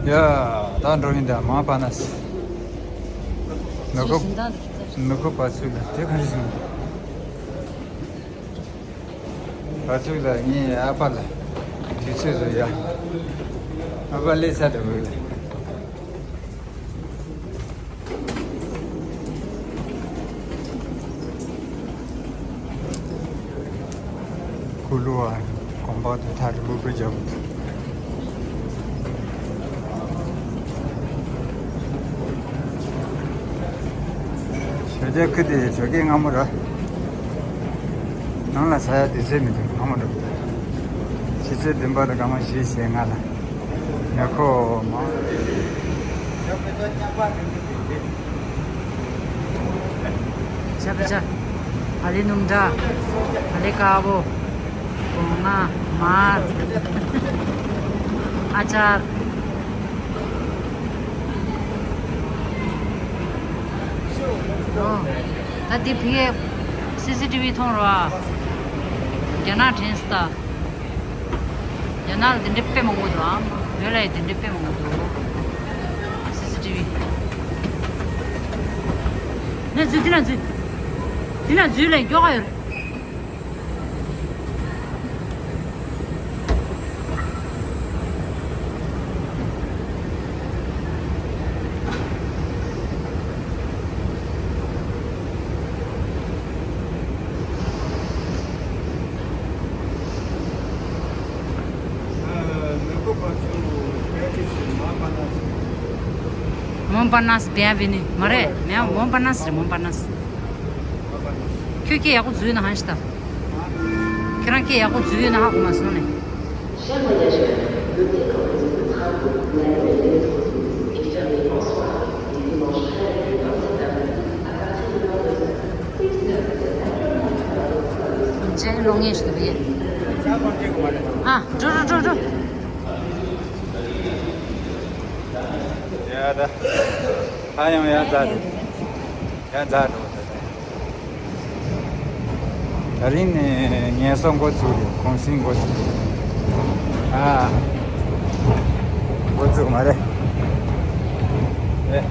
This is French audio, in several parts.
야, 난 로인다 마파나스. 너거 너거 봤을까? 제가 지금 봤을까? 이 아빠라. 뒤쳐서야. 아빠를 사다 보래. 굴루와 공부도 다르고 그죠? 저제 그때 저기 아무라 나나 사야 되세미도 아무라 진짜 덴바를 가면 시행하라 야코 뭐 자 알리눔자 알리카보 봉아 말 아차 tadi phe CCTV thong ra jana thinsta jana dindippe mongo dwa velai dindippe mongo do CCTV ne dina zu le yo ga Montparnasse bienvenue. Mare, mais Montparnasse. Qu'est-ce que tu as acheté? Qu'est-ce que tu as acheté? Chers voyageurs, notez qu'en raison de travaux, la ligne métro est fermée en soirée les dimanches 13 et 27 avril à partir de 22h. Please note that actuellement J'ai longué, je te dis. Ah, jo. 야다. 하영 야자. 야자. 다리네 녀석 고추 공신 고추. 아. 고추 말해. 네.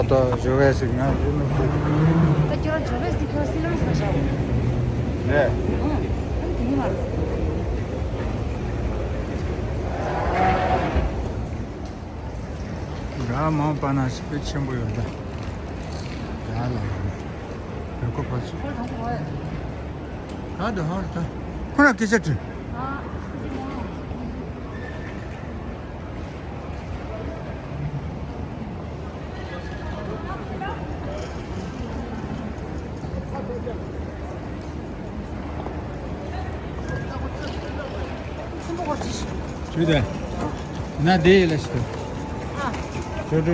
또 저게 지금 또 저런 저게 스티커 쓰는 사셔. 네. 되게 많아. 가마 바나 스피치 뭐였다. 야라. 이거 봤어? 하다. 하나 기세트. Şurada. Ne değil işte. Dur.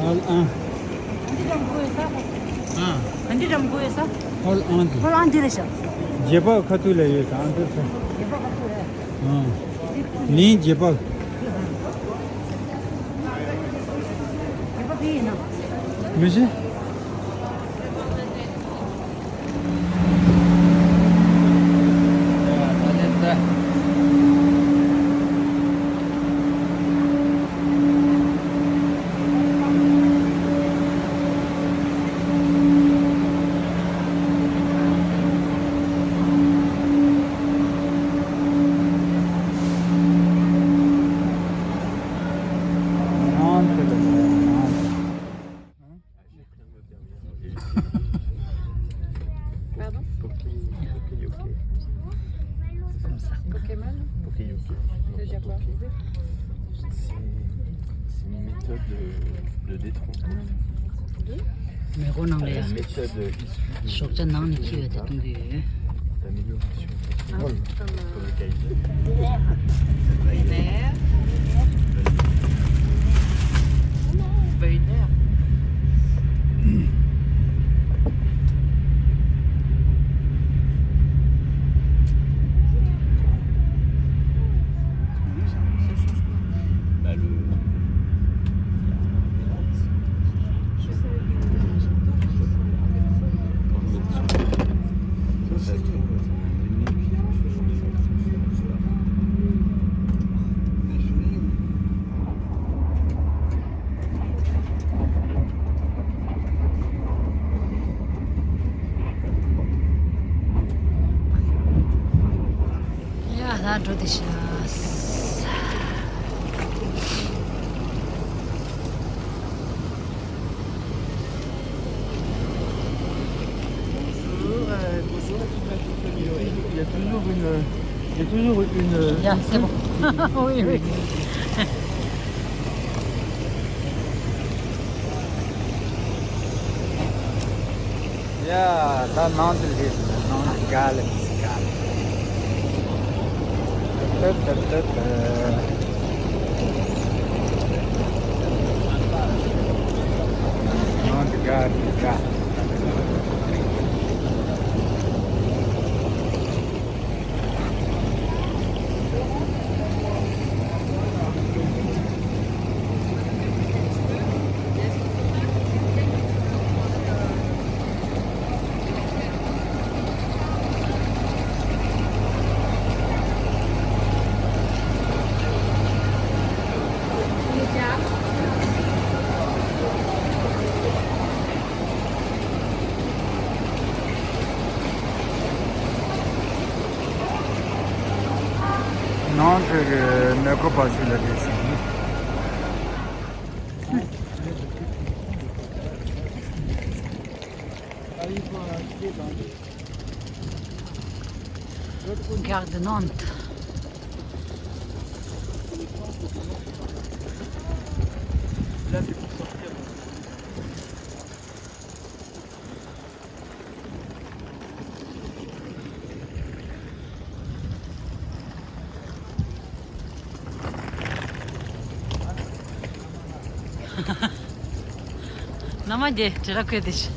Al Kandiram boysa? Hol an diresha. Jeba khatule ye kan dur se. Jeba katule. Ni jeba. Jeba bi na. Müze? De détrompe. Mais on en Une méthode issue de d'amélioration pour le Kaiser. delicious. Il y a toujours une. Yeah, c'est bon. Oui, oui. Yeah, the mountain is Mount Galaxy. Mount Galaxy. Non, je ne coupe pas sur le dessin. Gare de Nantes. Là, c'est pour sortir. Намаде, чирак едиш.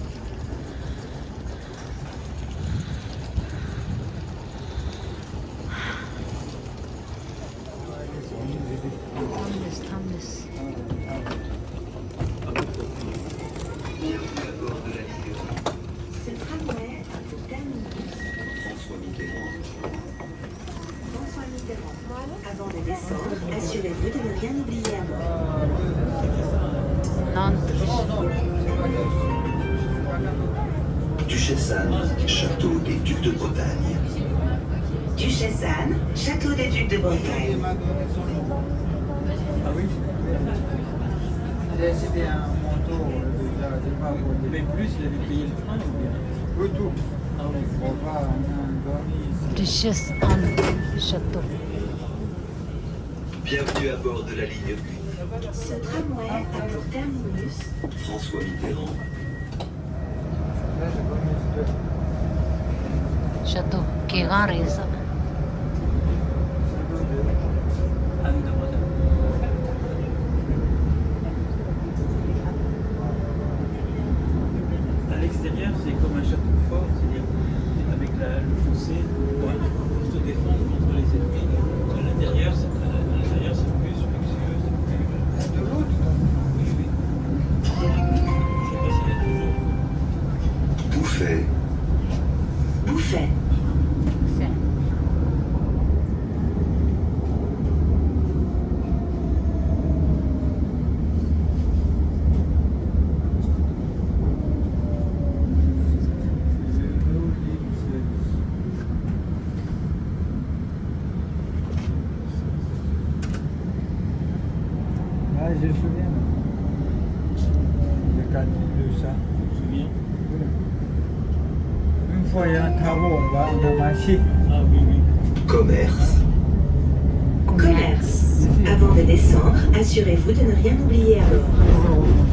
Tamlis. Ce tramway a pour terminus François Mitterrand. François Mitterrand. Avant de descendre, assurez-vous de ne rien oublier à bord. Nantes. Duchesse Anne, château des Ducs de Bretagne. Duchesse Anne, château des Ducs de Bretagne. Ah oui. C'était un manteau Mais plus, il avait payé le train ou bien? Oui, tout. Ah oui. On va dormir ici. Duchesse Anne Château. Bienvenue à bord de la ligne 1. Ce tramway a pour terminus François Mitterrand. Là, je vais mettre Château. Che resa. Anne de Bretagne. À l'extérieur, c'est comme un château fort, c'est-à-dire avec le fossé pour se défendre contre les ennemis. À l'intérieur, c'est plus luxueux, c'est plus. de l'autre. Oui, oui. Je sais pas s'il y a toujours. Bouffet. Bouffet. Ah, je me souviens. Le cantine de ça. Tu te souviens? Une fois, il y a un travaux, on a marché. Ah oui, oui. Commerce. Commerce. Avant de descendre, assurez-vous de ne rien oublier à bord.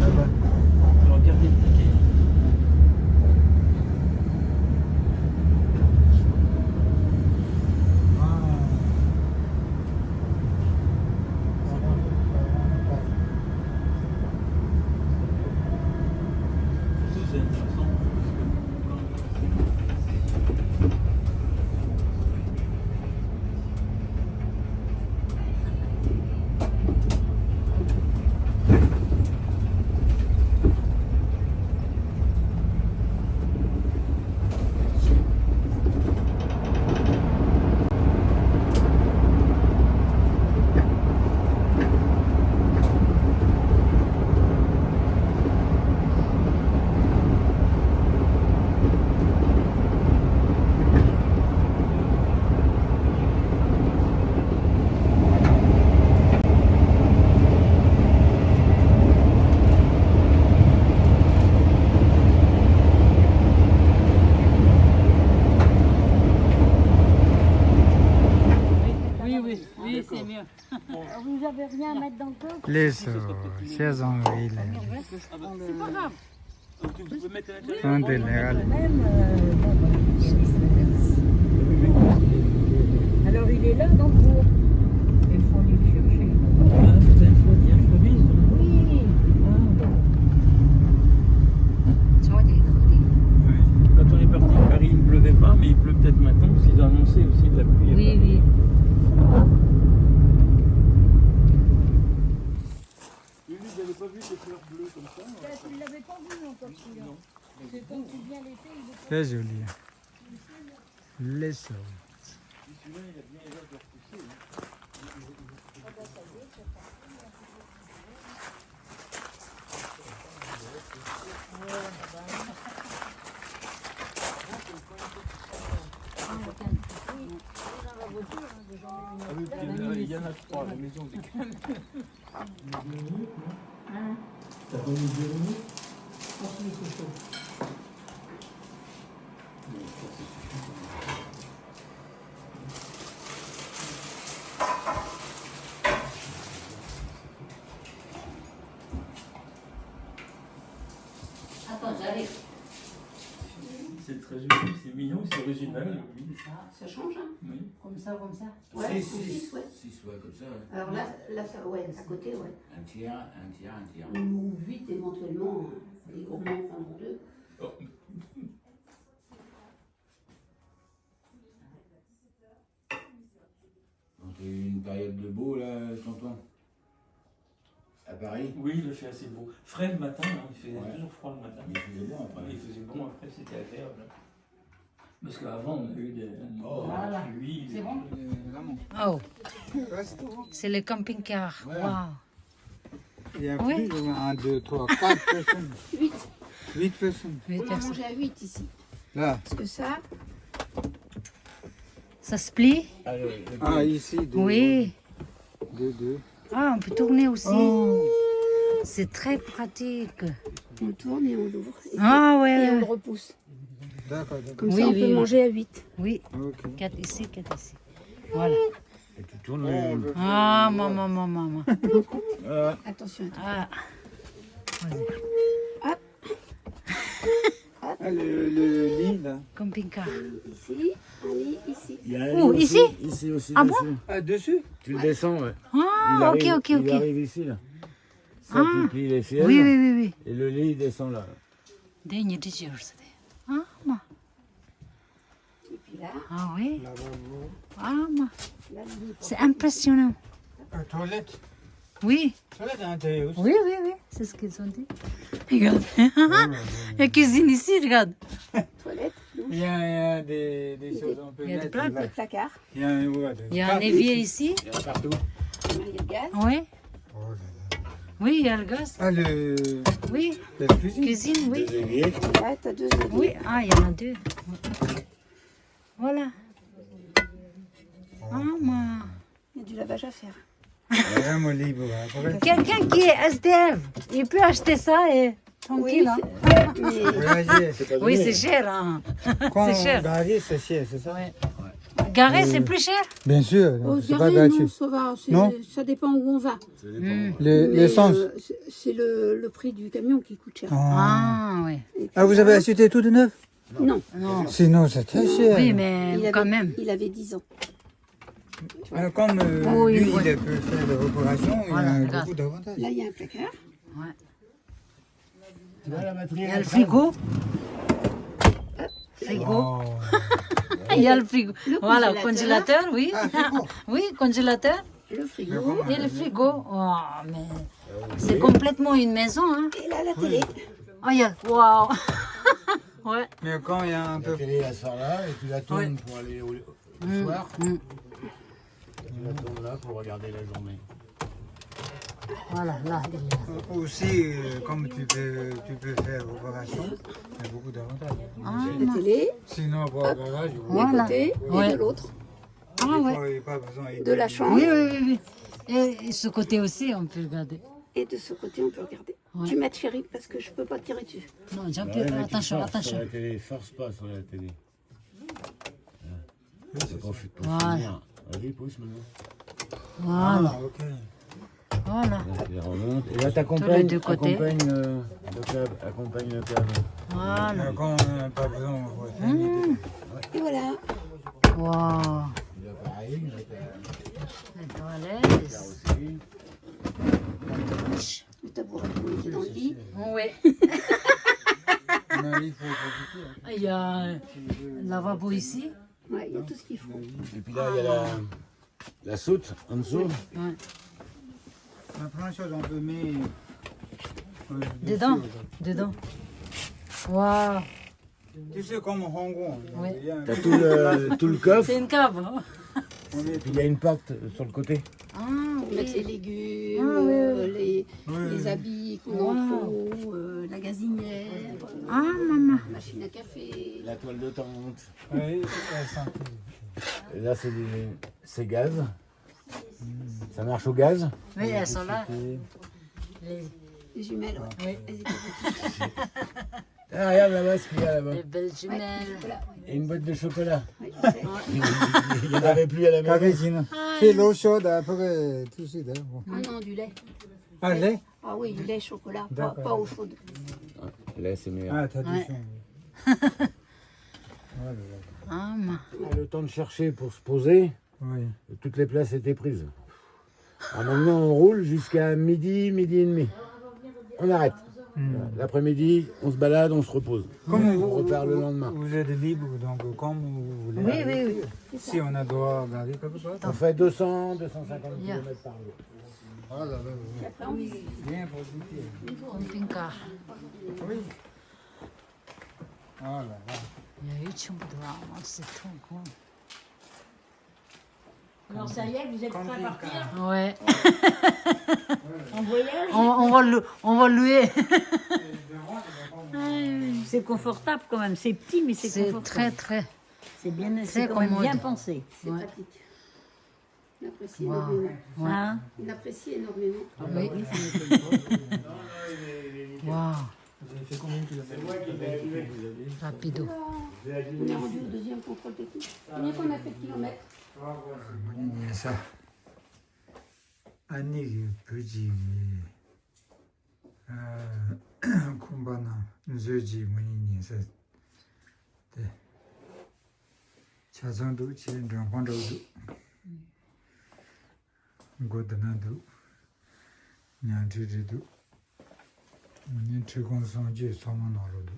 Là-bas. Alors, regardez le ticket. Surtout, c'est intéressant. rien à mettre dans le coffre. Les chers envoyés, C'est pas grave. Donc, tu peux mettre à l'intérieur. sont des légales. Même, alors il est là dans le bourg. Il faut aller le chercher. Ah, c'est un fleuve, Oui. Tu vois, il est Quand on est parti de Paris, il ne pleuvait pas, mais il pleut peut-être maintenant, parce qu'ils ont annoncé aussi de la pluie. à Oui, Paris. oui. Lulu, j'avais pas vu ces fleurs bleues comme ça. Tu ne l'avais pas vu encore celui-là. C'est quand tu viens l'été, il est Très joli. Les sauts. Celui-là, il a bien l'air de repousser. Hein. Ah oui, il y en a trois à la maison. T'as pas mis de Jérémy? Attends, j'arrive. C'est très joli, c'est mignon, c'est original. Oui. Ça change, hein? Oui. Comme ça, comme ça. Ouais, 6, ouais. 6, ouais, comme ça. Ouais. Alors là, ça, ouais, à côté, ouais. Un tiers, un tiers, un tiers. Ou 8 éventuellement, les gourmands prendront 2. Donc il y a eu une période de beau là, tonton. À Paris. Oui, il fait assez beau. Frais le matin, hein, il faisait Ouais. toujours froid le matin. Il faisait bon après. Il faisait bon après, c'était agréable. Parce qu'avant, on a eu des Voilà. pluies. C'est bon? Oh, Oh, c'est le camping-car. Ouais. Waouh. il y a Oui. plus, 1, 2, 3, 4 personnes. 8. 8 personnes. Oui, On a mangé à 8 ici. Là. Parce que ça, ça se plie? Ah, ici, 2. Oui. 2, 2. Ah, on peut tourner aussi. Oh. C'est très pratique. on tourne et on l'ouvre. Ah Et on ouais. le repousse. D'accord, d'accord. Comme Oui, ça, on oui, peut oui. manger à 8. Oui, Ok. 4 ici, 4 ici. Voilà. Et tu tournes Ouais, le. Ah, maman, maman, maman. Attention. Ah, Ah, le lit, là. camping-car. Ici, allez, ici. Il y a un Où, lit ici? Ici aussi. Ah dessus. Ah, dessus? Tu le descends, ouais. Ah, ok, ok, Il ok. arrive ici, là. Ça, Ah. tu plies les sièges. Oui, oui, oui, oui. Et le lit, il descend là. Деньги дешевле. Ah, ma. Et puis là, Ah oui. Lavabo. Ah, ma. là, le lit. C'est impressionnant. Toilette. Oui. Toilette à l'intérieur aussi. Oui, oui, oui. C'est ce qu'ils ont dit. Regarde. La cuisine ici, regarde. Toilette, douche, Il y a des choses on peut Il y a des mettre. plaques. là. le placard. Il y a un ouais, Il y a un évier ici. Il y en a partout. Là, il y a le gaz. Oui. Oh là là. Oui, il y a le gaz. Ah, Oui. la cuisine. Cuisine, oui. Deux éviers. Là, t'as 2 éviers. Oui. Ah, il y en a 2. Voilà. Ah, ma. Il y a du lavage à faire. Vraiment libre. Après, Quelqu'un qui est SDF, il peut acheter ça et tranquille. Oui, hein. mais voyager. Oui, c'est cher. Hein. Quand C'est cher. garer, c'est cher, c'est ça? Ouais. Garer, c'est plus cher. Bien sûr, au c'est pas Garé, non, gratuit. ça va. Non. Ça dépend où on va. Ça dépend. Hmm. Mais, L'essence. c'est le prix du camion qui coûte cher. Ah, oui. Et puis Ah, vous là, avez acheté tout de neuf? Non, Non. Sinon, c'est très cher. Oui, mais il quand avait, même. il avait 10 ans. Comme Oui, lui, oui. il peut faire des opérations, Voilà, il a regarde. beaucoup d'avantages. Là, il y a un placard. Tu vois la batterie Il y a le frigo. Frigo. Oh. Il y a le frigo. Le Voilà, congélateur. congélateur, oui. Ah, frigo. Oui, congélateur. Le frigo. Et le frigo. Oh, mais c'est complètement une maison, hein. Et là, la télé. Oh, il y a... Waouh. Ouais. Mais quand il y a un La peu... télé, elle sort là, et tu la tournes pour aller au soir. Mm. Tu la tournes là pour regarder la journée. Voilà, là. Aussi, comme tu peux faire opération, il y a beaucoup d'avantages. Ah, La télé, Sinon, pour un garage, d'un Voilà. côté Ouais. et de l'autre. Ah, ouais. il n'y a pas besoin De la chambre. Oui, oui, oui, oui. Et ce côté aussi, on peut regarder. Et de ce côté, on peut regarder. Ouais. Tu m'as chérie parce que je peux pas tirer dessus. Non, j'ai Ouais, plus... mais tu Attention, forces attention. Sur la télé, force pas sur la télé. C'est pour Voilà. finir. Vas-y, pousse maintenant. Voilà. Ah, ok. Voilà. Là, tu les remontes. Et là, Tous les deux côtés. accompagne le câble. Accompagne le câble. Voilà. Quand on n'a pas besoin, on va Et voilà. Wow. L'appareil, Les toilettes. aussi. Le tabouret pour mettre dans le lit. Oui. Non, il faut profiter. Il y a un lavabo ici. Ouais, il y a tout ce qu'il faut. Et puis là, il y a la soute en dessous. Ouais. La première chose, on peut mettre... Dedans. Dedans. Waouh. Tu sais, comme Hong Kong, Oui. il y a un- T'as tout le coffre. C'est une cave. Hein? Et puis il y a une porte sur le côté. Ah Pour mettre les oui. légumes, Ah, oui, les habits qu'on Wow. en faut, la gazinière, Ah maman. la machine à café. La toile de tente. Oui, elles sont toutes. Et là, c'est gaz. Ça marche au gaz. Oui, elles sont là. Les, Les jumelles, ouais. oui. Elles étaient petites. Ah, regarde là-bas ce qu'il y a là-bas. Les belles jumelles. Voilà. Et une boîte de chocolat. Ouais, je sais. Il n'y en avait plus à la maison. Cappuccino. C'est l'eau chaude, après tout de suite. Hein. Bon. Ah non, du lait. Ah, lait? Ah oui, du lait, chocolat, D'accord. pas eau chaude. Là, c'est meilleur. Ah, t'as Ouais. du son. Voilà. Ah ma. On a le temps de chercher pour se poser. Oui. Toutes les places étaient prises. Alors maintenant, on roule jusqu'à midi, midi et demi. On arrête. Voilà. L'après-midi, on se balade, on se repose. Comme On repart le lendemain. Vous êtes libre, donc comme vous voulez. Oui, aller. oui, oui. Si on a droit à regarder quelque chose. On fait 200, 250 Yeah. km par jour. Oh là là, oui. Après, on visite. Bien profité. Camping-car. Oui. Oh là là. Il y a eu Tchoumboudoua. C'est trop cool. Alors ça y est, vous êtes prêts à partir Ouais. en voyage On va louer. C'est confortable quand même, c'est petit mais c'est C'est confortable. très très. C'est bien, très c'est quand même commode. bien pensé. C'est Ouais. pratique. Il apprécie Wow. énormément. Ouais. Hein Il apprécie énormément. Oui. Waouh. Rapido. On est rendu au deuxième contrôle technique. Combien qu'on a fait de kilomètres? 문이 사 아니 부지 kumba나 nzoji 문이 사 네 자정도 지금 정권도도 고드나도 냐지리도 문이 최고선지 소문으로도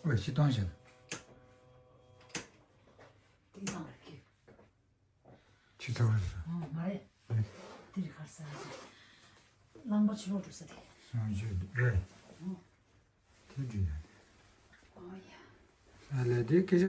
왜 시동신 취소했어. 말해. 들이 갔어. 랑바 치워줬어. 성주 왜? 드디어. 알레디 계속